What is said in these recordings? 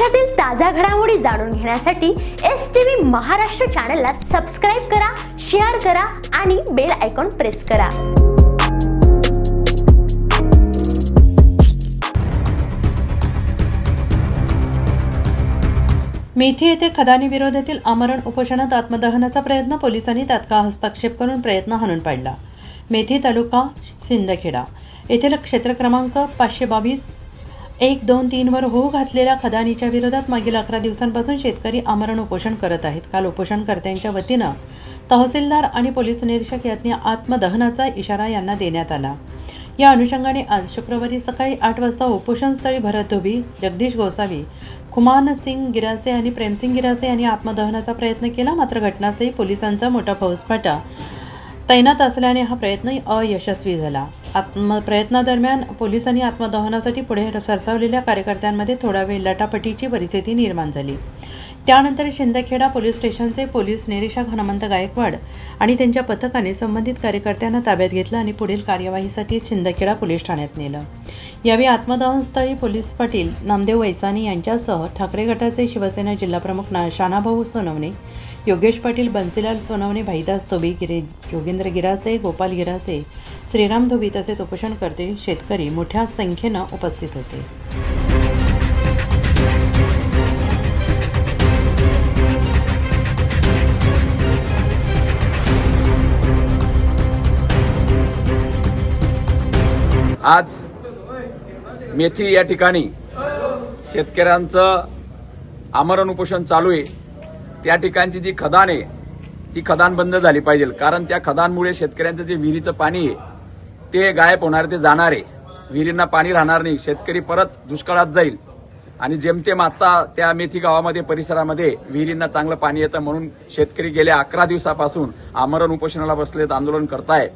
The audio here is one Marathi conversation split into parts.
महाराष्ट्रातील ताज्या घडामोडी जाणून घेण्यासाठी STV महाराष्ट्र चॅनलला सबस्क्राइब करा, शेअर करा आणि बेल आयकॉन प्रेस करा। मेथी येथे खदानी विरोधातील आमरण उपोषणात आत्मदहनाचा प्रयत्न, पोलिसांनी तात्काळ हस्तक्षेप करून प्रयत्न हाणून पाडला। मेथी तालुका सिंदखेडा येथील क्षेत्र क्रमांक 522-123 वर होऊ घातलेल्या खदानीच्या विरोधात मागील 11 दिवसांपासून शेतकरी आमरण उपोषण करत आहेत। काल उपोषणकर्त्यांच्या वतीनं तहसीलदार आणि पोलीस निरीक्षक यांनी आत्मदहनाचा इशारा यांना देण्यात आला। या अनुषंगाने आज शुक्रवारी सकाळी 8 वाजता उपोषणस्थळी भरत धोबी, जगदीश गोसावी, खुमान सिंग गिरासे आणि प्रेमसिंग गिरासे यांनी आत्मदहनाचा प्रयत्न केला। मात्र घटनास्थळी पोलिसांचा मोठा फौजफाटा तैनात असल्याने हा प्रयत्न अयशस्वी झाला। प्रयत्नादरम्यान पोलिसांनी आत्मदहनासाठी पुढे सरसावलेल्या कार्यकर्त्यांमध्ये थोडा वेळ लटापटीची परिस्थिती निर्माण झाली। त्यानंतर शिंदखेडा पोलीस स्टेशनचे पोलीस निरीक्षक हनुमंत गायकवाड आणि त्यांच्या पथकाने संबंधित कार्यकर्त्यांना ताब्यात घेतलं आणि पुढील कार्यवाहीसाठी शिंदखेडा पोलीस ठाण्यात नेलं। यावेळी आत्मदहनस्थळी पोलीस पाटील नामदेव वैसानी यांच्यासह ठाकरे गटाचे शिवसेना जिल्हाप्रमुख शानाभाऊ सोनवणे, योगेश पाटील, बन्सीलाल सोनवणे, भाईदास धोबी, योगेंद्र गिरासे, गोपाल गिरासे, श्रीराम धोबी तसेच उपोषणकर्ते शेतकरी मोठ्या संख्येनं उपस्थित होते। आज मेथी या ठिकाणी शेतकऱ्यांचं आमरण उपोषण चालू आहे। त्या ठिकाणची जी खदान आहे ती खदान बंद झाली पाहिजे, कारण त्या खदानमुळे शेतकऱ्यांचं जे विहिरीचं पाणी आहे ते गायब होणार, ते जाणार आहे। विहिरींना पाणी राहणार नाही, शेतकरी परत दुष्काळात जाईल आणि जेमतेम आता त्या मेथी गावामध्ये परिसरामध्ये विहिरींना चांगलं पाणी येतं म्हणून शेतकरी गेल्या 11 दिवसापासून आमरण उपोषणाला बसलेत, आंदोलन करताय।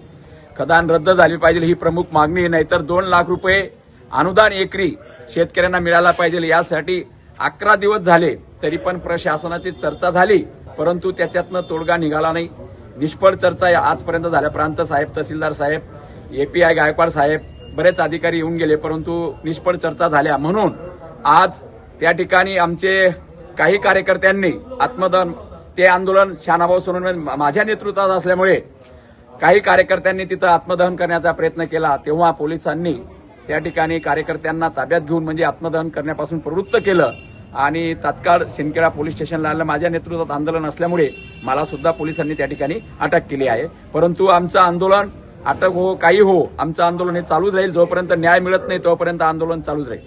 खदान रद्द झाली पाहिजे ही प्रमुख मागणी आहे, नाहीतर 2 लाख रुपये अनुदान एकरी शेतकऱ्यांना मिळाला पाहिजे। यासाठी 11 दिवस झाले तरी पण प्रशासनाची चर्चा झाली, परंतु त्याच्यातनं तोडगा निघाला नाही। निष्फळ चर्चा आजपर्यंत झाल्या। प्रांत साहेब, तहसीलदार साहेब, API गायकवाड साहेब, बरेच अधिकारी येऊन गेले, परंतु निष्फळ चर्चा झाल्या। म्हणून आज त्या ठिकाणी आमचे काही कार्यकर्त्यांनी आत्मदहन ते आंदोलन शानाभाऊ सोनवणे माझ्या नेतृत्वात असल्यामुळे काही कार्यकर्त्यांनी तिथं आत्मदहन करण्याचा प्रयत्न केला, तेव्हा पोलिसांनी त्या ठिकाणी कार्यकर्त्यांना ताब्यात घेऊन म्हणजे आत्मदहन करण्यापासून प्रवृत्त केलं आणि तात्काळ शिंदखेडा पोलीस स्टेशनला आणलं। माझ्या नेतृत्वात आंदोलन असल्यामुळे मला सुद्धा पोलिसांनी त्या ठिकाणी अटक केली आहे। परंतु आमचं आंदोलन अटक हो काही हो, आमचं आंदोलन हे चालूच राहील। जोपर्यंत न्याय मिळत नाही तोपर्यंत आंदोलन चालूच राहील।